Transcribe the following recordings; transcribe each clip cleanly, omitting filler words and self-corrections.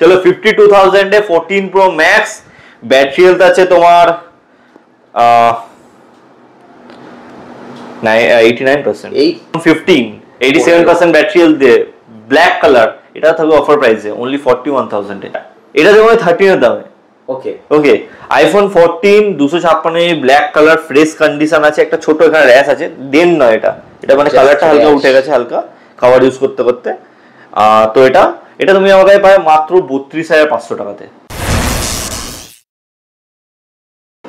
চলো 52,000 এ 14 Pro Max battery health আছে তোমার 89%, 87% ব্যাটারি হেলথ দিয়ে ব্ল্যাক কালার, এটা থাকবে অফার প্রাইসে অনলি 41,000 এ। এটা যেমন 13 এর দামে। Okay okay, iPhone 14 256 black colour, fresh condition আছে, একটা ছোট এখানে র্যাশ আছে, দেন নয় এটা, এটা মানে কালারটা হালকা উঠে গেছে হালকা খাবার ইউজ করতে করতে। তো এটা তুমি আমার কাছে পাবে মাত্র 32,500 টাকাতে।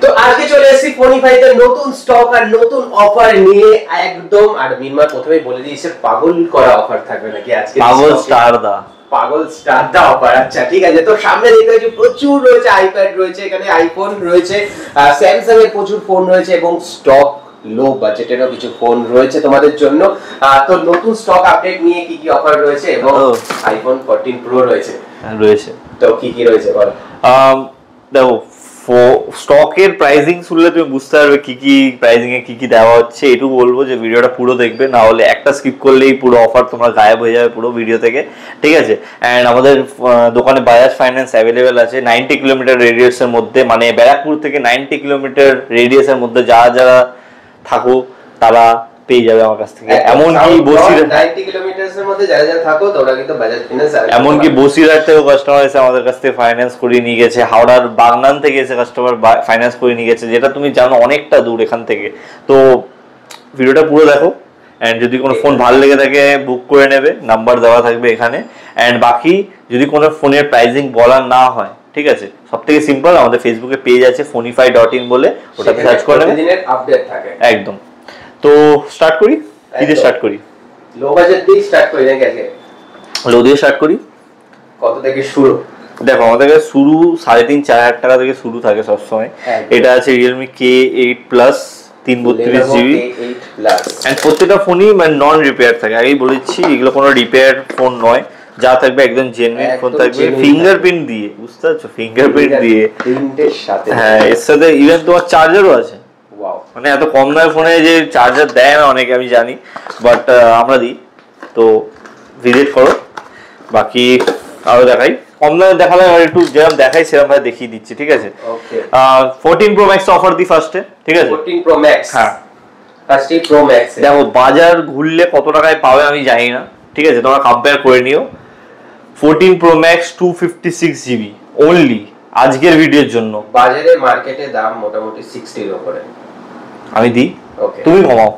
তো আজকে চলে এসেছি ফোনিফাই এর নতুন স্টক আর নতুন অফার নিয়ে একদম। আর মিনমার প্রথমেই বলে দিয়েছে পাগল করা অফার থাকবে নাকি আজকে, পাগল স্টার দা অফার। আচ্ছা ঠিক আছে, তো সামনে দেখতে পাচ্ছি প্রচুর রয়েছে, আইপ্যাড রয়েছে, এখানে আইফোন রয়েছে, স্যামসাং এর প্রচুর ফোন রয়েছে এবং স্টক লো বাজেটেরও কিছু ফোন রয়েছে তোমাদের জন্য। তো নতুন স্টক আপডেট নিয়ে কি কি অফার রয়েছে এবং আইফোন 14 প্রো রয়েছে। তো কি কি রয়েছে বল। দেখো, স্টকের প্রাইসিং শুনলে তুমি বুঝতে পারবে কি কি প্রাইসিং এ কি কি দেওয়া হচ্ছে। এটুকু বলবো যে ভিডিওটা পুরো দেখবে, না হলে একটা স্কিপ করলেই পুরো অফার তোমরা গায়েব হয়ে যাবে পুরো ভিডিও থেকে, ঠিক আছে। অ্যান্ড আমাদের দোকানে বাজাজ ফাইন্যান্স অ্যাভেলেবেল আছে 90 কিলোমিটার রেডিয়াসের মধ্যে, মানে ব্যারাকপুর থেকে 90 কিলোমিটার রেডিয়াসের মধ্যে যারা থাকো তারা পেয়ে যাবে আমার কাছ থেকে। এমনকি বসিরহাট 90 কিলোমিটারের মধ্যে যারা থাকো তোমরা কিন্তু বাজাজ ফাইন্যান্স, এমনকি বসিরহাট থেকেও কাস্টমার এসে আমাদের কাছ থেকে ফাইন্যান্স করিয়ে নিয়ে গেছে, হাওড়ার বাগনান থেকে এসে কাস্টমার ফাইন্যান্স করে নিয়ে গেছে, যেটা তুমি জানো অনেকটা দূর এখান থেকে। তো ভিডিওটা পুরো দেখো, অ্যান্ড যদি কোনো ফোন ভালো লেগে থাকে বুক করে নেবে, নাম্বার দেওয়া থাকবে এখানে। অ্যান্ড বাকি যদি কোনো ফোনের প্রাইসিং বলার না হয়, ঠিক আছে, সব থেকে সিম্পল আমাদের ফেসবুকে পেজ আছে fonify.in বলে, ওটাতে সার্চ করে নেবে, প্রতিদিনের আপডেট থাকে একদম। তো স্টার্ট করি, কি দিয়ে স্টার্ট করি? লো বাজেট দিয়ে স্টার্ট করি নাকি আজকে? লো দিয়ে স্টার্ট করি। কত থেকে শুরু? দেখো, আমাদের কাছে শুরু 3,500-4,000 টাকা থেকে শুরু থাকে সবসময়। এটা আছে Realme K8 Plus 332GB, and প্রত্যেকটা ফোনই মানে নন রিপেয়ার থাকে। আগেই বলেছি এগুলো কোনো রিপেয়ার ফোন নয়, যা থাকবে একদম জেনুইন ফোন থাকবে, ফিঙ্গারপ্রিন্ট দিয়ে, বুঝতে পারছো, ফিঙ্গারপ্রিন্ট দিয়ে প্রিন্টের সাথে। হ্যাঁ, এর সাথে ইভেন তোমার চার্জারও আছে। মানে এত কম দামের ফোনে যে চার্জার দেয় না অনেকে, আমি জানি, বাট আমরা দিই। তো ভিজিট করো। বাকি আরো দেখাই, কম দামে দেখালে একটু যেরকম দেখাই সেরকম ভাবে দেখিয়ে দিচ্ছি, ঠিক আছে। 14 Pro Max অফার দিই ফার্স্টে, ঠিক আছে। 14 Pro Max, হ্যাঁ ফার্স্টে Pro Max। দেখো, বাজার ঘুরলে কত টাকায় পাবে আমি জানি না, ঠিক আছে, তোমরা কম্পেয়ার করে নিও। 14 Pro Max 256GB অনলি আজকের ভিডিওর জন্য। বাজারে মার্কেটে দাম মোটামুটি 60 এর উপরে আমি দিই, তুমি কমাও।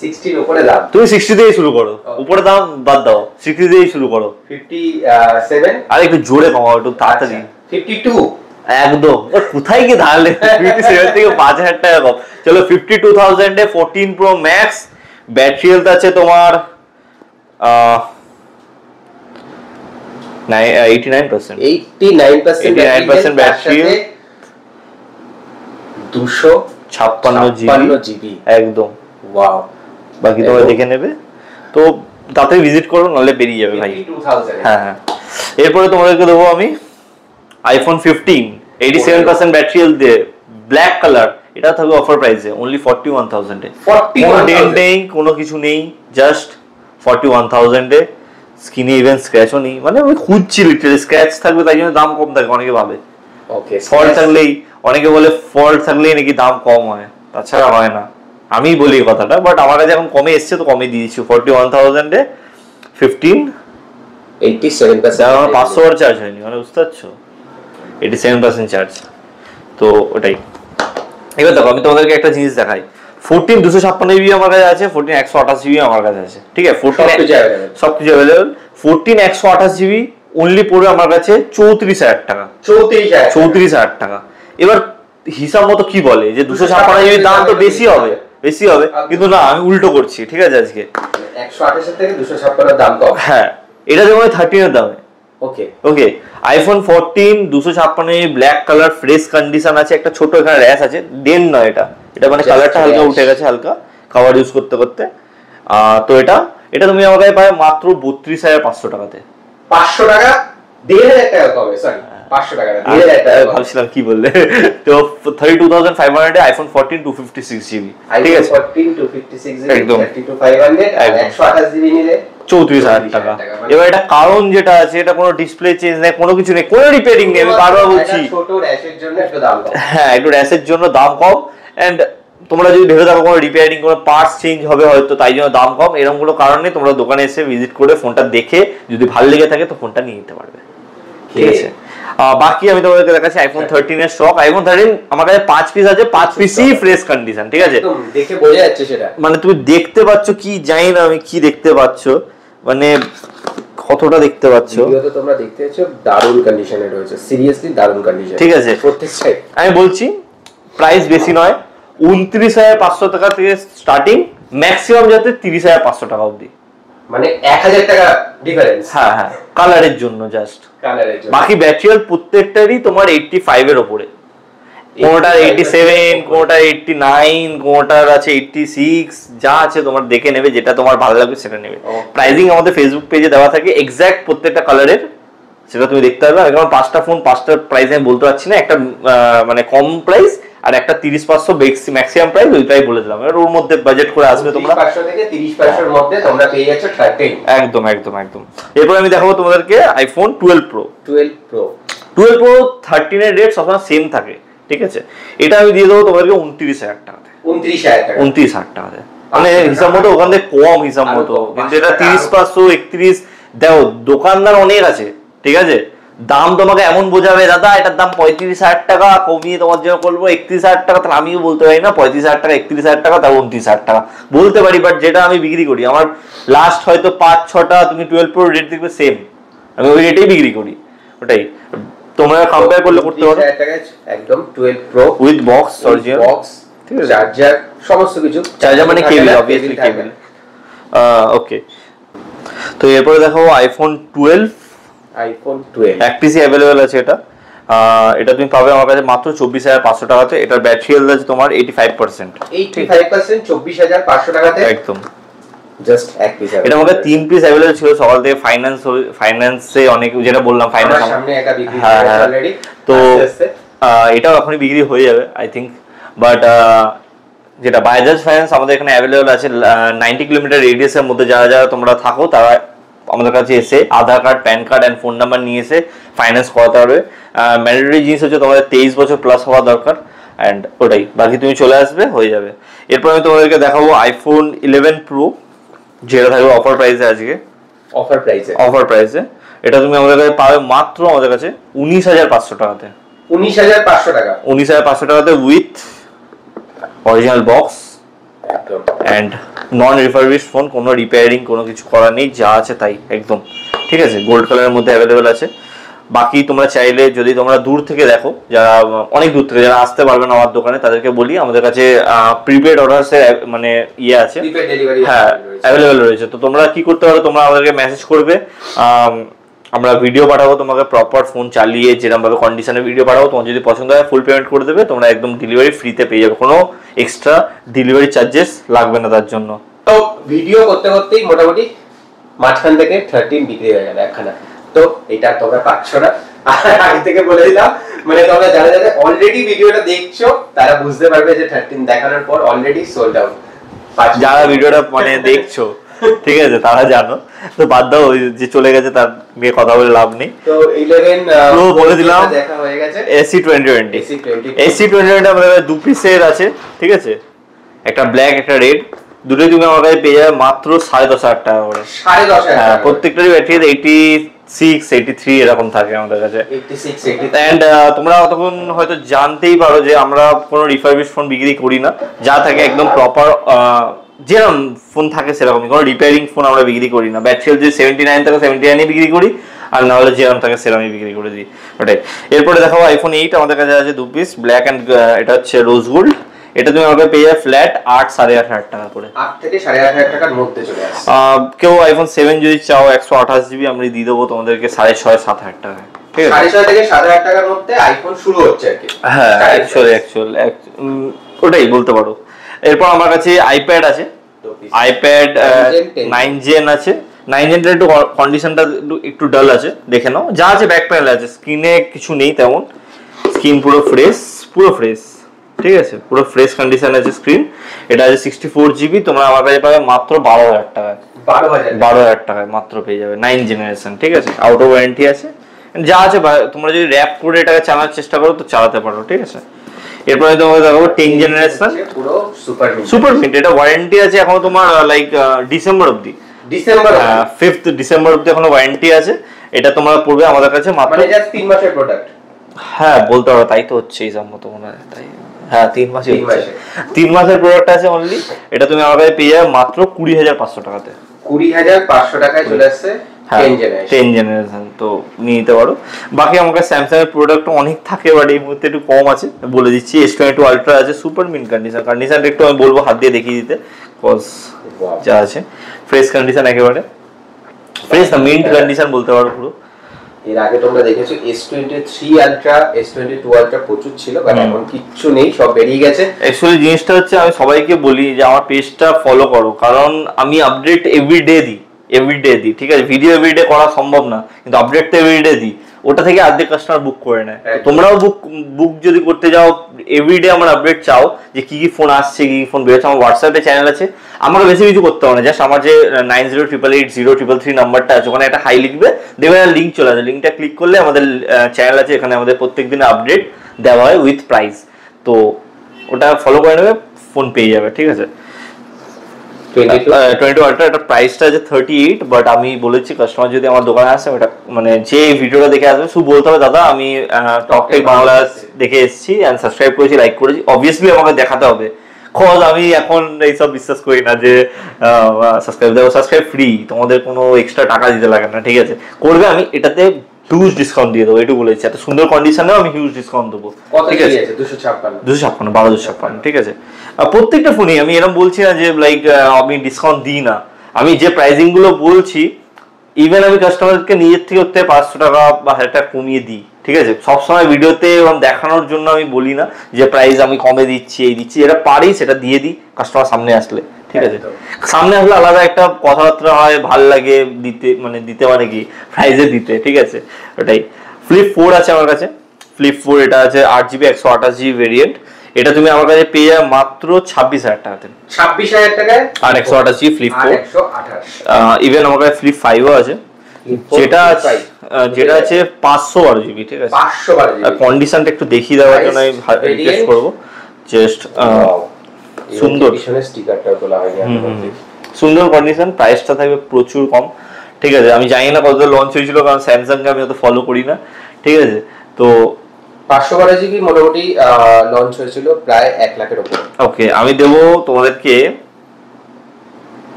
60 এর উপরে দাম, তুমি 60 দিয়ে শুরু করো, উপরে দাম বাদ দাও, 60 দিয়ে শুরু করো। 57, আরে একটু জোরে কমাও, একটু তাড়াতাড়ি। 52, একদম। কোথায় কি দাঁড়ালে, 57 থেকে 5,000 টাকা কম। চলো 52,000 এ 14 Pro Max ব্যাটারি হেলথ আছে তোমার 89% ব্যাটারি, 256 জিবি একদম। ওয়াও, বাকি তোমরা দেখে নেবে। তো তাতে ভিজিট করো, নাহলে বেরিয়ে যাবে ভাই। হ্যাঁ হ্যাঁ। এরপরে তোমাদেরকে দেবো আমি আইফোন 15 87% ব্যাটারি হেলথ দিয়ে ব্ল্যাক কালার, এটা থাকবে অফার প্রাইসে অনলি 41,000 এ। কোনো ডেন্ট নেই, কোনো কিছু নেই, জাস্ট 41,000 এ। স্ক্রিনে ইভেন স্ক্র্যাচও নেই, মানে আমি খুঁজছি লিটারালি, স্ক্র্যাচ থাকবে তাই জন্য দাম কম থাকে অনেকে ভাবে। ওকে, ফল্ট থাকলেই, অনেকে বলে ফল্ট থাকলেই নাকি দাম কম হয়, তাছাড়া হয় না। আমি বলি কথাটা, বাট আমার কাছে এখন কমে এসছে তো কমে দিয়েছি 41,000 এ 15 87%। 500 ওয়াট চার্জ হয়নি, মানে বুঝতে পারছো, 87% চার্জ। তো ওটাই। এবার দেখো, আমি তোমাদেরকে একটা জিনিস দেখাই। 14 256GB আমার কাছে আছে, 14 128GB আমার কাছে আছে, ঠিক আছে। 14 সবকিছু অ্যাভেলেবল। 14 128GB অনলি পড়বে আমার কাছে 34,000 টাকা। 34,000 টাকা। এবার হিসাব মতো কি বলে যে 256GB দাম তো বেশি হবে, কিন্তু না, আমি উল্টো করছি, ঠিক আছে। আজকে 128 থেকে 256 দাম কম। হ্যাঁ, এটা যেমন 13 এর দামে। Okay, iPhone 14 256 black colour, fresh condition আছে, একটা ছোট এখানে র্যাশ আছে, দেন নয় এটা, এটা মানে কালারটা হালকা উঠে গেছে হালকা খাবার ইউজ করতে করতে। তো এটা তুমি আমার কাছে পাবে মাত্র 32,500 টাকাতে। 500 টাকা, 1,500 টাকা কমে, সরি 500 টাকা ভাবছিলাম কি বললে। তো 32,500 এ আইফোন 14 256GB, ঠিক আছে 14 256GB একদম 32,500 আর 128GB নিলে 34,000 টাকা। এবার এটা কারণ যেটা আছে, এটা কোনো ডিসপ্লে চেঞ্জ নেই, কোনো কিছু নেই, কোনো রিপেয়ারিং নেই, আমি বারবার বলছি ছোট র্যাশের জন্য একটু দাম কম। হ্যাঁ, একটু র্যাশের জন্য দাম কম। এন্ড তোমরা যদি ভেবে থাকো কোনো রিপেয়ারিং কোনো পার্টস চেঞ্জ হবে হয়তো তাই জন্য দাম কম, এরকম কোনো কারণে তোমরা দোকানে এসে ভিজিট করে ফোনটা দেখে যদি ভালো লেগে থাকে তো ফোনটা নিয়ে নিতে পারবে, ঠিক আছে। বাকি আমি তোমাদেরকে দেখাচ্ছি আইফোন 13 এর স্টক। আইফোন 13 আমার কাছে 5 পিস আছে, 5 পিসই ফ্রেশ কন্ডিশন, ঠিক আছে, দেখে বোঝা যাচ্ছে সেটা। মানে তুমি দেখতে পাচ্ছ কি জানি না আমি কি দেখতে পাচ্ছ, মানে কতটা দেখতে পাচ্ছ, ভিডিওতে তোমরা দেখতে পাচ্ছ দারুণ কন্ডিশনে রয়েছে, সিরিয়াসলি দারুণ কন্ডিশন, ঠিক আছে। প্রত্যেকটাই আমি বলছি প্রাইস বেশি নয়, 29,500 টাকা থেকে স্টার্টিং, ম্যাক্সিমাম যাতে 30,500 টাকা অবধি, মানে 1000 টাকা ডিফারেন্স। হ্যাঁ হ্যাঁ, কালারের জন্য জাস্ট, কালারের জন্য। বাকি ব্যাটারি প্রত্যেকটারই তোমার 85 এর উপরে, কোনটার 87, কোনটার 89, কোনটার আছে 86, যা আছে তোমার দেখে নেবে, যেটা তোমার ভালো লাগবে সেটা নেবে। প্রাইসিং আমাদের ফেসবুক পেজে দেওয়া থাকে এক্সাক্ট প্রত্যেকটা কালারের, সেটা তুমি দেখতে পারবে। আমি কারণ 5টা ফোন 5টার প্রাইস আমি বলতে পারছি না, একটা মানে কম প্রাইস আর একটা 30,500 ম্যাক্সিমাম প্রাইস, ওইটাই বলে দিলাম। এর ওর মধ্যে বাজেট করে আসবে তোমরা, 500 থেকে 30,500 এর মধ্যে তোমরা পেয়ে যাচ্ছ 13। একদম একদম একদম। এরপর আমি দেখাবো তোমাদেরকে আইফোন 12 প্রো। 12 প্রো 13 এর রেট সবসময় সেম থাকে, ঠিক আছে। এটা আমি দিয়ে দেবো তোমাদেরকে 29,000 টাকাতে। 29,000 টাকাতে, মানে হিসাব মতো ওখান থেকে কম হিসাব মতো, কিন্তু এটা 30,500 31। দেখো দোকানদার অনেক আছে, ঠিক আছে, দাম তোমাকে এমন বোঝাবে দাদা এটার দাম 35,000 টাকা, কমিয়ে তোমার জন্য করবো 31,000 টাকা, তাহলে আমিও বলতে পারি না 35,000 টাকা 31,000 টাকা তাও 29,000 টাকা বলতে পারি, বাট যেটা আমি বিক্রি করি আমার লাস্ট হয়তো 5-6টা তুমি 12 প্রো রেট দেখবে সেম, আমি ওই রেটেই বিক্রি করি, ওটাই তোমরা কম্পেয়ার করলে করতে পারো। একদম 12 pro with box, original box, charger, সমস্ত কিছু। চার্জার মানে কেবল, অবভিয়াসলি কেবল। ওকে, তো এরপরে দেখো আইফোন 12। এক পিসি অ্যাভেলেবেল আছে এটা। এটা তুমি পাবে আমার কাছে মাত্র 24,500 টাকাতে। এটার ব্যাটারি হেলথ আছে তোমার 85%। 85% 24,500 টাকাতে একদম জাস্ট এক পিস। এটা আমাদের 3 পিস অ্যাভেলেবেল ছিল সকাল থেকে। ফাইন্যান্সে অনেক, যেটা বললাম ফাইন্যান্স সামনে একটা বিক্রি হয়েছে অলরেডি, তো এটাও এখনই বিক্রি হয়ে যাবে আই থিংক, বাট যেটা বাজাজ ফাইন্যান্স আমাদের এখানে অ্যাভেলেবেল আছে 90 কিলোমিটার রেডিয়াসের মধ্যে। যারা যারা তোমরা থাকো তারা আমাদের কাছে এসে Aadhaar card, PAN card and phone number নিয়ে এসে ফাইন্যান্স করাতে পারবে। ম্যান্ডেটরি জিনিস হচ্ছে তোমাদের 23 বছর প্লাস হওয়া দরকার, অ্যান্ড ওটাই, বাকি তুমি চলে আসবে হয়ে যাবে। এরপর আমি তোমাদেরকে দেখাবো আইফোন 11 প্রো, যেটা থাকবে অফার প্রাইসে আজকে। অফার প্রাইসে এটা তুমি আমাদের কাছে পাবে মাত্র আমাদের কাছে 19,500 টাকাতে। 19,500 টাকা, 19,500 টাকাতে with original box and non refurbish phone, কোনো রিপেয়ারিং কোনো কিছু করা নেই, যা আছে তাই একদম, ঠিক আছে। গোল্ড কালারের মধ্যে অ্যাভেলেবেল আছে। বাকি তোমরা চাইলে যদি তোমরা দূর থেকে দেখো, যারা অনেক দূর থেকে যারা আসতে পারবে না আমার দোকানে, তাদেরকে বলি আমাদের কাছে প্রিপেড অর্ডারসের মানে ইয়ে আছে, হ্যাঁ অ্যাভেলেবেল রয়েছে। তো তোমরা কি করতে পারো, তোমরা আমাদেরকে মেসেজ করবে, আমরা ভিডিও পাঠাবো তোমাকে প্রপার ফোন চালিয়ে, যেরকম ভাবে কন্ডিশনে ভিডিও পাঠাবো। তোমার যদি পছন্দ হয় ফুল পেমেন্ট করে দেবে, তোমরা একদম ডেলিভারি ফ্রিতে পেয়ে যাবে, কোনো এক্সট্রা ডেলিভারি চার্জেস লাগবে না তার জন্য। তো ভিডিও করতে করতেই মোটামুটি মাঝখান থেকে 13 বিক্রি হয়ে গেল একখানা। তো এটা তোমরা পাচ্ছ না, আগে থেকে বলে দিলাম, মানে তোমরা যারা যারা অলরেডি ভিডিওটা দেখছো তারা বুঝতে পারবে যে 13 দেখানোর পর অলরেডি সোল্ড আউট। যারা ভিডিওটা মানে দেখছো ঠিক আছে তারা জানো, তো বাদ দাও, ওই যে চলে গেছে তার নিয়ে কথা বলে লাভ নেই। তো 11 প্রো বলে দিলাম, দেখা হয়ে গেছে। AC2020 আমাদের দু পিসের আছে, ঠিক আছে, একটা ব্ল্যাক একটা রেড, দুটোই তুমি আমার কাছে পেয়ে যাবে মাত্র 10,500 টাকা করে। 10,500, হ্যাঁ, প্রত্যেকটারই ব্যাটারি 86 83 এরকম থাকে আমাদের কাছে। 86 83। এন্ড তোমরা তখন হয়তো জানতেই পারো যে আমরা কোনো রিফারবিশ ফোন বিক্রি করি না, যা থাকে একদম প্রপার যেরকম ফোন থাকে সেরকমই, কোনো রিপেয়ারিং ফোন আমরা বিক্রি করি না। ব্যাটারি যে 79 থাকে 79 বিক্রি করি, আর না হলে যেরকম থাকে সেরকমই বিক্রি করে দিই, ওটাই। এরপরে দেখাবো আইফোন 8 আমাদের কাছে আছে 2 পিস, ব্ল্যাক অ্যান্ড এটা হচ্ছে রোজ গোল্ড। এটা তুমি আমাকে পেয়ে যাবে ফ্ল্যাট 8,500 টাকা করে, 8 থেকে 8,500 টাকার মধ্যে চলে আসে। কেউ আইফোন 7 যদি চাও 128 জিবি আমরা দিয়ে দেবো তোমাদেরকে 6,500-7,000 টাকা, ঠিক আছে। 6,500 থেকে 7,000 টাকার মধ্যে আইফোন শুরু হচ্ছে আর কি। হ্যাঁ, অ্যাকচুয়াল ওটাই বলতে পারো। এরপর আমার কাছে আইপ্যাড আছে, আইপ্যাড 9 জেন আছে, 9 জেনটার একটু কন্ডিশনটা একটু ডাল আছে, দেখে নাও। যা আছে ব্যাক প্যানেল আছে, স্ক্রিনে কিছু নেই তেমন, স্ক্রিন পুরো ফ্রেশ, ঠিক আছে, পুরো ফ্রেশ কন্ডিশন আছে স্ক্রিন। এটা আছে 64 জিবি, তোমরা আমার কাছে পাবে মাত্র 12,000 টাকায়। 12,000 টাকায় মাত্র পেয়ে যাবে 9 জেনারেশন, ঠিক আছে, আউট অফ ওয়ারেন্টি আছে। যা আছে তোমরা যদি র্যাপ করে এটাকে চালানোর চেষ্টা করো তো চালাতে পারো, ঠিক আছে। এরপরে তোমাকে দেখাবো 10 জেনারেশন পুরো সুপার মিন্ট। এটা ওয়ারেন্টি আছে এখন তোমার লাইক ডিসেম্বর অবধি, 5th ডিসেম্বর অবধি এখনো ওয়ারেন্টি আছে। এটা তোমরা পড়বে আমাদের কাছে মাত্র, মানে জাস্ট 3 মাসের প্রোডাক্ট। হ্যাঁ বলতে পারো, তাই তো হচ্ছে এই সম্মত মনে হয়, তাই হ্যাঁ 3 মাসের প্রোডাক্ট আছে অনলি। এটা তুমি আমার কাছে পেয়ে যাবে মাত্র 20,500 টাকাতে। 20,500 টাকায় চলে আসছে 10 জেনারেশন, তো নিয়ে নিতে পারো। বাকি আমার কাছে স্যামসাং এর প্রোডাক্ট অনেক থাকে, বাট এই মুহূর্তে একটু কম আছে, বলে দিচ্ছি। S22 আলট্রা আছে সুপার মিন্ট কন্ডিশনটা একটু আমি বলবো হাত দিয়ে দেখিয়ে দিতে, কজ যা আছে ফ্রেশ কন্ডিশন, একেবারে ফ্রেশ না মিন্ট কন্ডিশন বলতে পারো পুরো। এর আগে তোমরা দেখেছো S23 আলট্রা, S22 আলট্রা প্রচুর ছিল, বাট এখন কিচ্ছু নেই, সব বেরিয়ে গেছে। অ্যাকচুয়ালি জিনিসটা হচ্ছে, আমি সবাইকে বলি যে আমার পেজটা ফলো করো, কারণ আমি আপডেট এভরিডে দিই, ঠিক আছে। ভিডিও এভরিডে করা সম্ভব না, কিন্তু আপডেট তো এভরিডে দিই। ওটা থেকে অর্ধেক কাস্টমার বুক করে নেয়। তোমরাও বুক যদি করতে যাও, এভরিডে আমার আপডেট চাও যে কি কি ফোন আসছে, কি কি ফোন বেরোচ্ছে, আমার হোয়াটসঅ্যাপে চ্যানেল আছে, আমাকে বেশি কিছু করতে হবে না। জাস্ট আমার যে 90888033 নাম্বারটা আছে, ওখানে একটা হাই লিখবে, দেখবে লিঙ্ক চলে আসে, লিঙ্কটা ক্লিক করলে আমাদের চ্যানেল আছে, এখানে আমাদের প্রত্যেক দিনে আপডেট দেওয়া হয় উইথ প্রাইস। তো ওটা ফলো করে নেবে, ফোন পেয়ে যাবে, ঠিক আছে। 22 আলট্রা, এটা প্রাইসটা আছে 38, বাট আমি বলেছি কাস্টমার যদি আমার দোকানে আসে, এটা মানে যে ভিডিওটা দেখে আসবে শুধু বলতে হবে দাদা আমি টকটেক বাংলা দেখে এসেছি এন্ড সাবস্ক্রাইব করেছি, লাইক করেছি। অবভিয়াসলি আমাকে দেখাতে হবে, খোঁজ আমি এখন এইসব বিশ্বাস করি না যে সাবস্ক্রাইব ফ্রি, তোমাদের কোনো এক্সট্রা টাকা দিতে লাগে না, ঠিক আছে। করবে, আমি এটাতে হিউজ ডিসকাউন্ট দিয়ে দেবো, এটুকু বলেছি। এত সুন্দর কন্ডিশনেও আমি হিউজ ডিসকাউন্ট দেবো, ঠিক আছে। 1256, ঠিক আছে। প্রত্যেকটা ফোনে আমি এরকম বলছি না যে লাইক আমি ডিসকাউন্ট দিই না, আমি যে প্রাইসিং গুলো বলছি, ইভেন আমি কাস্টমারকে নিজের থেকে 500 টাকা বা 1000 টাকা কমিয়ে দিই, ঠিক আছে। সবসময় ভিডিওতে দেখানোর জন্য আমি বলি না যে প্রাইস আমি কমে দিচ্ছি, এই দিচ্ছি, এটা পারি সেটা দিয়ে দিই কাস্টমার সামনে আসলে, ঠিক আছে। সামনে আসলে আলাদা একটা কথাবার্তা হয়, ভাল লাগে দিতে, মানে দিতে মানে কি প্রাইজে দিতে, ঠিক আছে, ওটাই। ফ্লিপ 4 আছে আমার কাছে, ফ্লিপ 4 এটা আছে 8GB 128GB ভেরিয়েন্ট। এটা তুমি আমার কাছে পেয়ে যাবে মাত্র 26,000 টাকাতে। 26,000 টাকায় আর 128GB ফ্লিপ 4। ইভেন আমার কাছে ফ্লিপ 5ও আছে, যেটা আছে 512GB, ঠিক আছে। 512GB কন্ডিশনটা একটু দেখিয়ে দেওয়ার জন্য আমি রিকোয়েস্ট করব, জাস্ট সুন্দর স্টিকারটাও তোলা হয়নি, সুন্দর কন্ডিশন। প্রাইসটা থাকবে প্রচুর কম, ঠিক আছে। আমি জানি না কত লঞ্চ হয়েছিল, কারণ স্যামসাং কে আমি অত ফলো করি না, ঠিক আছে। তো 512GB মোটামুটি লঞ্চ হয়েছিল প্রায় 1 লাখের উপরে। ওকে, আমি দেবো তোমাদেরকে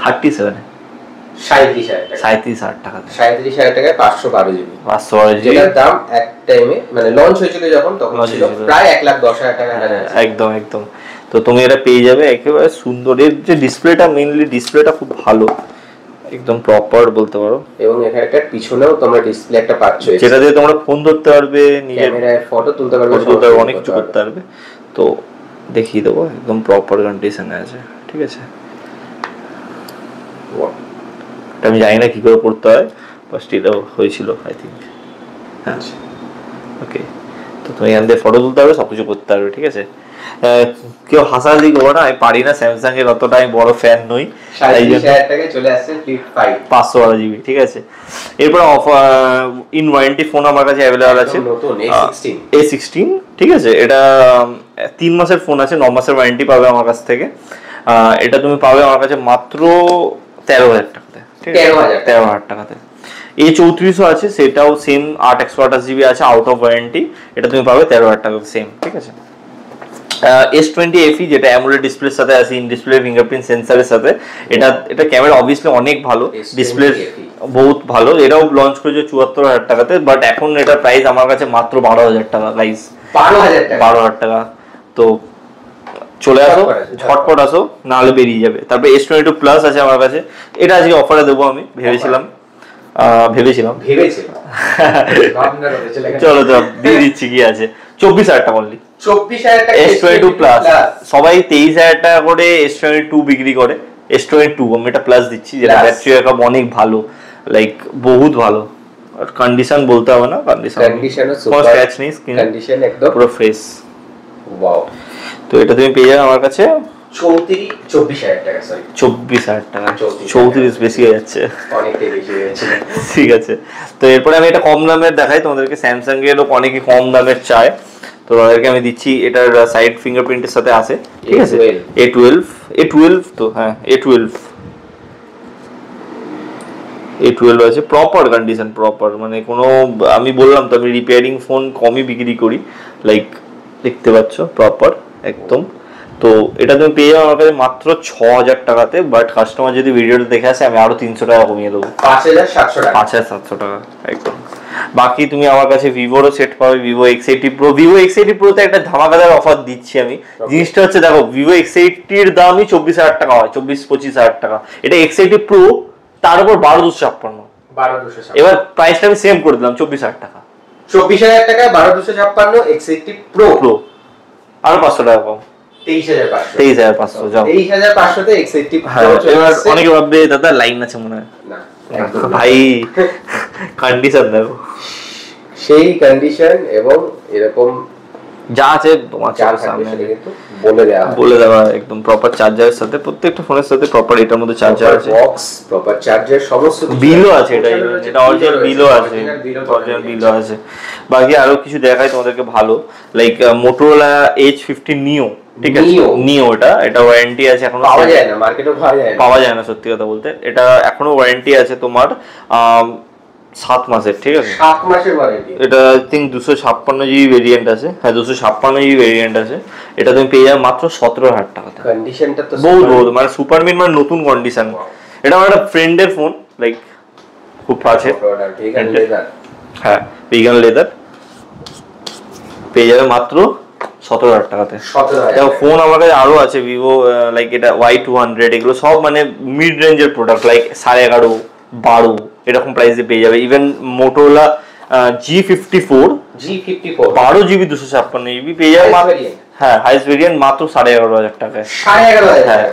37,000 টাকা। 37,000 টাকায় 512GB যেটার দাম এক টাইমে, মানে লঞ্চ হয়েছিল যখন, তখন ছিল প্রায় 1,10,000 টাকা। একদম। তো তুমি এটা পেয়ে যাবে একেবারে সুন্দর। এর যে ডিসপ্লেটা, মেইনলি ডিসপ্লেটা খুব ভালো, একদম প্রপার বলতে পারো। এবং এখানে পিছনেও তোমরা ডিসপ্লে একটা পাচ্ছ, যেটা দিয়ে তোমরা ফোন ধরতে পারবে, নিজের ক্যামেরায় ফটো তুলতে পারবে, অনেক কিছু করতে পারবে। তো দেখিয়ে দেবো, একদম প্রপার কন্ডিশনে আছে, ঠিক আছে। আমি জানি না কি করে করতে হয়, ফার্স্ট এটাও হয়েছিল আই থিঙ্ক। হ্যাঁ, ওকে। তো তুমি এখান থেকে ফটো তুলতে পারবে, সবকিছু করতে পারবে, ঠিক আছে। কেউ হাসাহাসি করবো না, আমি পারি না, স্যামসাং এর অতটা আমি বড় ফ্যান নই। 37,000 টাকায় চলে আসছে ফ্লিপ 5 512GB, ঠিক আছে। এরপর ইন ওয়ারেন্টি ফোন আমার কাছে অ্যাভেলেবল আছে, নতুন A16, ঠিক আছে। এটা 3 মাসের ফোন আছে, 9 মাসের ওয়ারেন্টি পাবে আমার কাছ থেকে। এটা তুমি পাবে আমার কাছে মাত্র 13,000 টাকাতে, ঠিক আছে, 13,000 টাকাতে। A34 আছে, সেটাও সেম 8/128GB আছে, আউট অফ ওয়ারেন্টি। এটা তুমি পাবে 13,000 টাকাতে সেম, ঠিক আছে। S20 FE যেটা অ্যামোলেড ডিসপ্লের সাথে আছে, ইন ডিসপ্লে ফিঙ্গারপ্রিন্ট সেন্সরের সাথে। এটা ক্যামেরা অবভিয়াসলি অনেক ভালো, ডিসপ্লে বহুত ভালো। এটাও লঞ্চ করেছে 74,000 টাকাতে, বাট এখন এটার প্রাইস আমার কাছে মাত্র 12,000 টাকা। গাইস 12,000 টাকা। তো চলে আসো, ঝটপট আসো, নাহলে বেরিয়ে যাবে। তারপরে S22 প্লাস আছে আমার কাছে, এটা আজকে অফারে দেবো আমি ভেবেছিলাম। চলো তো দিয়ে দিচ্ছি, কি আছে, 24,000 টাকা অনলি। 24,000 টাকা S22 প্লাস। সবাই 23,000 টাকা করে S22 বিক্রি করে, S22 আমি এটা প্লাস দিচ্ছি, যেটা ব্যাটারি ব্যাকআপ অনেক ভালো, লাইক বহুত ভালো। আর কন্ডিশন বলতে হবে না, কন্ডিশনও সুপার, স্ক্র্যাচ নেই, কন্ডিশন একদম পুরো ফ্রেশ। ওয়াও। তো এটা তুমি পেয়ে যাবে আমার কাছে 24,000 টাকা, সরি 24,000 টাকা। 34 বেশি হয়ে যাচ্ছে, অনেকটাই বেশি হয়ে যাচ্ছে। ঠিক আছে, তো এরপরে আমি এটা কম দামের দেখাই তোমাদেরকে। স্যামসাং এর অনেকে কম দামের চায়, তো তাদেরকে আমি দিচ্ছি। এটার সাইড ফিঙ্গারপ্রিন্টের সাথে আছে, ঠিক আছে। A12 তো হ্যাঁ, A12 আছে, প্রপার কন্ডিশন, প্রপার মানে কোনো, আমি বললাম তো আমি রিপেয়ারিং ফোন কমই বিক্রি করি, লাইক দেখতে পাচ্ছ প্রপার একদম। তো এটা তুমি পেয়ে যাও আমার কাছে মাত্র 6,000 টাকাতে, বাট কাস্টমার যদি ভিডিওটা দেখে আসে আমি আরো 300 টাকা কমিয়ে দেবো, 5,700 টাকা, 5,700 টাকা একদম। বাকি তুমি আমার কাছে ভিভোরও সেট পাবে, Vivo X80 Pro। Vivo X80 Pro তে একটা ধামাকাদার অফার দিচ্ছি আমি। জিনিসটা হচ্ছে দেখো, ভিভো X80 এর দামই 24,000 টাকা হয়, 24-25,000 টাকা। এটা X80 Pro, তার উপর 12,256। এবার প্রাইসটা আমি সেম করে দিলাম 24,000 টাকা। 24,000 টাকা 12,256 X80 Pro, আরো 500 টাকা কম, 23,500 যাও 23,500 তে X80 Pro। এবার অনেকে ভাববে দাদা লাইন আছে মনে হয়, না ভাই কন্ডিশন দেখো, সেই কন্ডিশন এবং এরকম যা আছে তোমার সামনে বলে দেওয়া একদম প্রপার চার্জারের সাথে, প্রত্যেকটা ফোনের সাথে প্রপার এটার মধ্যে চার্জার আছে, বক্স প্রপার চার্জার, সমস্ত বিলও আছে। এটা অরিজিনাল বিলও আছে, অরিজিনাল বিলও আছে। বাকি আরো কিছু দেখাই তোমাদেরকে ভালো, লাইক Motorola H50 Neo, ঠিক আছে। নিও এটা ওয়ারেন্টি আছে, এখনো পাওয়া যায় না মার্কেটে, পাওয়া যায় না সত্যি কথা বলতে। এটা এখনো ওয়ারেন্টি আছে তোমার 7 মাসের, ঠিক আছে, 7 মাসের ওয়ারেন্টি। এটা আই থিঙ্ক 256 জিবি ভেরিয়েন্ট আছে, হ্যাঁ 256 জিবি ভেরিয়েন্ট আছে। এটা তুমি পেয়ে যাবে মাত্র 17,000 টাকাতে। কন্ডিশনটা তো বহুত মানে সুপার মিন, মানে নতুন কন্ডিশন। এটা আমার একটা ফ্রেন্ডের ফোন, লাইক খুব আছে, হ্যাঁ ভিগান লেদার, পেয়ে যাবে মাত্র 17,000 টাকাতে। ফোন আমার কাছে আরো আছে ভিভো, লাইক এটা Y200, এগুলো সব মানে মিড রেঞ্জের প্রোডাক্ট, লাইক 11.5, 12 এরকম প্রাইসে পেয়ে যাবে। Even Motorola G54 12 GB 256 GB পেয়ে যাবে, হ্যাঁ হাইস্ট ভেরিয়েন্ট, মাত্র 11,500 টাকায়। হ্যাঁ,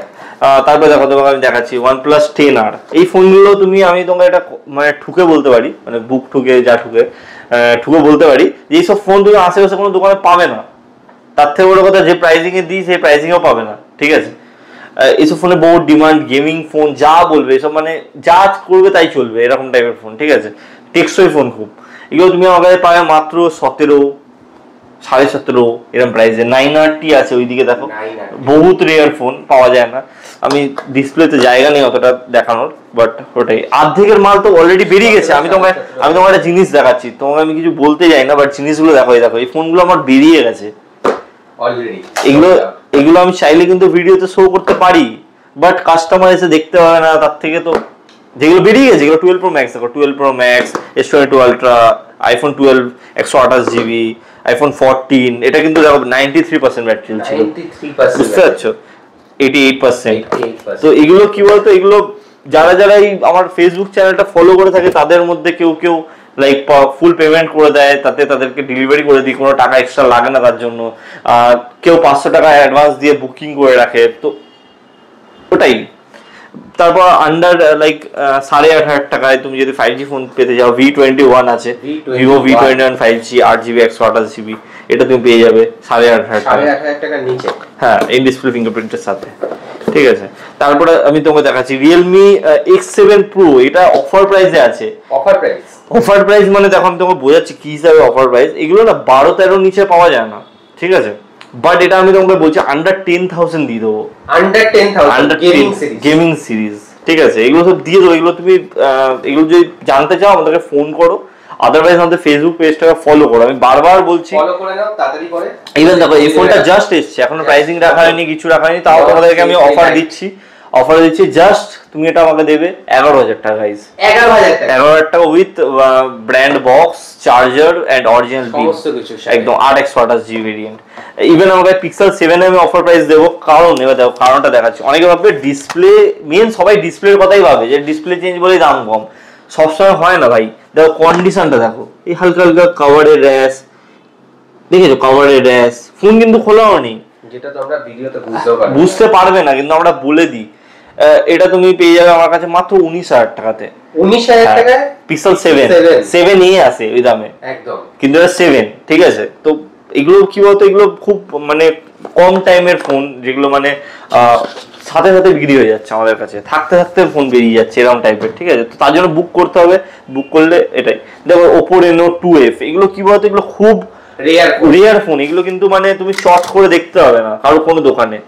তারপরে দেখো তোমাকে আমি দেখাচ্ছি OnePlus 10R। এই ফোনগুলো আমি তোমাকে এটা মানে ঠুকে বলতে পারি, মানে বুক ঠুকে যা ঠুকে বলতে পারি যে এইসব ফোন তুমি আশেপাশে কোনো দোকানে পাবে না। তার থেকে বড় কথা, যে প্রাইসিং এ দিই সেই প্রাইসিংও পাবে না, ঠিক আছে। এইসব ফোনে বহু ডিমান্ড, গেমিং ফোন যা বলবে এসব মানে যা করবে তাই চলবে, এরকম টাইপের ফোন, ঠিক আছে। টেকসই ফোন খুব, এগুলো তুমি আমার কাছে পাবে মাত্র 17, 17.5 এরকম প্রাইসে। 9RT আছে ওইদিকে দেখো, বহুত রেয়ার ফোন, পাওয়া যায় না। আমি ডিসপ্লেতে জায়গা নেই অতটা দেখানোর, বাট ওটাই অর্ধেকের মাল তো অলরেডি বেরিয়ে গেছে। আমি তোমাকে একটা জিনিস দেখাচ্ছি, তোমাকে আমি কিছু বলতে যাই না, বাট জিনিসগুলো দেখো, এই ফোনগুলো আমার বেরিয়ে গেছে অলরেডি। এগুলো আমি চাইলে কিন্তু ভিডিওতে শো করতে পারি, বাট কাস্টমার এসে দেখতে পাবে না। তার থেকে তো যেগুলো বেরিয়ে গেছে, যেগুলো 12 Pro Max দেখো, 12 Pro Max, S22 Ultra, iPhone 12 128GB, iPhone 14, এটা কিন্তু দেখো 93% ব্যাটারি ছিল, বুঝতে পারছো, 88%। তো এগুলো কি বলতো, এগুলো যারা আমার ফেসবুক চ্যানেলটা ফলো করে থাকে তাদের মধ্যে কেউ লাইক ফুল পেমেন্ট করে দেয়, তাতে তাদেরকে ডেলিভারি করে দিই, কোনো টাকা এক্সট্রা লাগে না তার জন্য। কেউ 500 টাকা অ্যাডভান্স দিয়ে বুকিং করে রাখে, তো ওটাই। তারপর আন্ডার লাইক 8,500 টাকায় তুমি যদি 5G ফোন পেতে যাও, V21 আছে, Vivo V21 5G 8GB 128GB, এটা তুমি পেয়ে যাবে 8,500 টাকার নিচে, হ্যাঁ ইন ডিসপ্লে ফিঙ্গারপ্রিন্টের সাথে, ঠিক আছে। তারপরে আমি তোমাকে দেখাচ্ছি Realme X7 Pro, এটা অফার প্রাইসে আছে। অফার প্রাইস মানে দেখো আমি তোমাকে বোঝাচ্ছি কি হিসাবে অফার প্রাইস। এগুলো না 12-13 নিচে পাওয়া যায় না, ঠিক আছে, বাট এটা আমি তোমাকে বলছি আন্ডার 10,000 দিয়ে দেবো, আন্ডার গেমিং সিরিজ, ঠিক আছে। এগুলো সব দিয়ে দেবো। এগুলো তুমি এগুলো যদি জানতে চাও আমাদেরকে ফোন করো, আদারওয়াইজ আমাদের ফেসবুক পেজটাকে ফলো করো। আমি বারবার বলছি ফলো করে নাও, তাড়াতাড়ি করে। ইভেন দেখো এই ফোনটা জাস্ট এসেছে, এখনো প্রাইসিং রাখা হয়নি, কিছু রাখা হয়নি, তাও তোমাদেরকে আমি অফার দিচ্ছি। জাস্ট তুমি এটা আমাকে দেবে 11,000 টাকা, গাইস 11,000 টাকা with brand box, charger and original bill, একদম 8/128GB ভেরিয়েন্ট। ইভেন আমাকে পিক্সেল 7 আমি অফার প্রাইস দেবো, কারণ এবার দেখো কারণটা দেখাচ্ছি। অনেকে ভাববে ডিসপ্লে মেন, সবাই ডিসপ্লের কথাই ভাবে যে ডিসপ্লে চেঞ্জ বলেই দাম কম, সবসময় হয় না ভাই। দেখো কন্ডিশনটা দেখো, এই হালকা হালকা কাভারের র্যাশ, দেখেছো কাভারের র্যাশ, ফোন কিন্তু খোলাও নেই, যেটা তো আমরা ভিডিওতে বুঝতে পারবে না, কিন্তু আমরা বলে দিই। এটা তুমি পেয়ে যাবে আমার কাছে মাত্র 19,000 টাকাতে। 19,000 টাকায় পিক্সেল 7 আছে ওই দামে একদম, কিন্তু এটা 7, ঠিক আছে। তো এগুলো কি বলতো, এগুলো খুব মানে কম টাইমের ফোন, যেগুলো মানে সাথে সাথে বিক্রি হয়ে যাচ্ছে আমাদের কাছে, থাকতে থাকতে ফোন বেরিয়ে যাচ্ছে এরকম টাইপের, ঠিক আছে। তো তার জন্য বুক করতে হবে, বুক করলে এটাই দেখো Oppo Reno 2F, এগুলো কি বলতো, এগুলো খুব রেয়ার ফোন, এগুলো কিন্তু মানে তুমি চট করে দেখতে হবে না কারো কোনো দোকানে।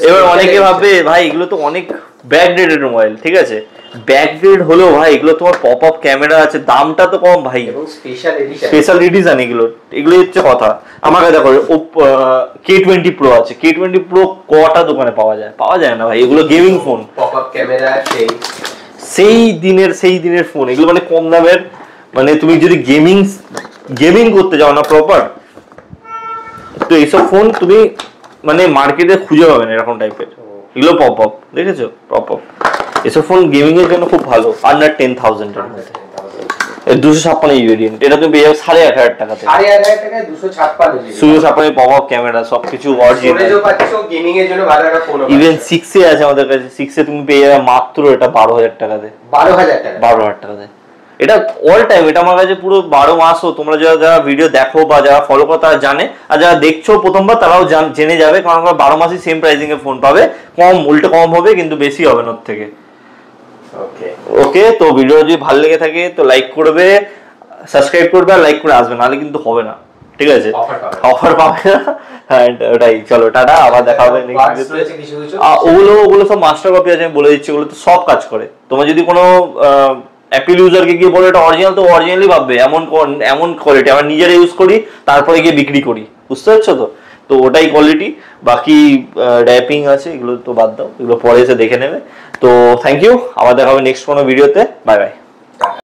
এবার অনেকে ভাববে ভাই এগুলো তো অনেক ব্যাকডেটেড মোবাইল, ঠিক আছে, ব্যাকডেট হলেও ভাই এগুলো তোমার পপ আপ ক্যামেরা আছে, দামটা তো কম ভাই, স্পেশাল এডিশন এগুলো, এগুলোই হচ্ছে কথা। আমার কাছে দেখো K20 Pro আছে, K20 Pro কটা দোকানে পাওয়া যায় না ভাই, এগুলো gaming phone, pop up camera সেই দিনের ফোন, এগুলো মানে কম দামের, মানে তুমি যদি গেমিং করতে যাও না প্রপার, তো এইসব ফোন তুমি মানে মার্কেটে খুঁজে পাবে না এরকম টাইপের। এগুলো পপ আপ, দেখেছো পপ আপ, এসব ফোন গেমিং এর জন্য খুব ভালো, আন্ডার 10,000 এর মধ্যে। 256 ভেরিয়েন্ট, এটা তুমি পেয়ে যাবে 8,500 টাকাতে, 8,500 টাকায় 256 পপ আপ ক্যামেরা, সবকিছু অরিজিনাল, গেমিং এর জন্য ভালো একটা ফোন। ইভেন 6 এ আছে আমাদের কাছে, 6 এ তুমি পেয়ে যাবে মাত্র এটা 12,000 টাকাতে, 12,000 টাকাতে। এটা অল টাইম, এটা আমার কাছে পুরো 12 মাসও, তোমরা যারা ভিডিও দেখো বা যারা ফলো করো তারা জানে, আর যারা দেখছো প্রথমবার তারাও জেনে যাবে, কারণ আমরা 12 মাসই সেম প্রাইসিং এ ফোন পাবে, উল্টো কম হবে কিন্তু বেশি হবে না ওর থেকে। ওকে, তো ভিডিও যদি ভালো লেগে থাকে তো লাইক করবে, সাবস্ক্রাইব করবে আর লাইক করে আসবে, নাহলে কিন্তু হবে না, ঠিক আছে, অফার পাবে না। হ্যাঁ ওটাই, চলো টাটা, আবার দেখা হবে। ওগুলো সব মাস্টার কপি আছে, আমি বলে দিচ্ছি, ওগুলো তো সব কাজ করে। তোমার যদি কোনো অ্যাপেল ইউজারকে গিয়ে বলে এটা অরিজিনাল, তো অরিজিনালি ভাববে, এমন কোয়ালিটি আমরা নিজেরা ইউজ করি, তারপরে গিয়ে বিক্রি করি, বুঝতে পারছো তো। তো ওটাই কোয়ালিটি, বাকি র্যাপিং আছে এগুলো তো বাদ দাও, এগুলো পরে এসে দেখে নেবে। তো থ্যাংক ইউ, আবার দেখা হবে নেক্সট কোনো ভিডিওতে, বাই বাই।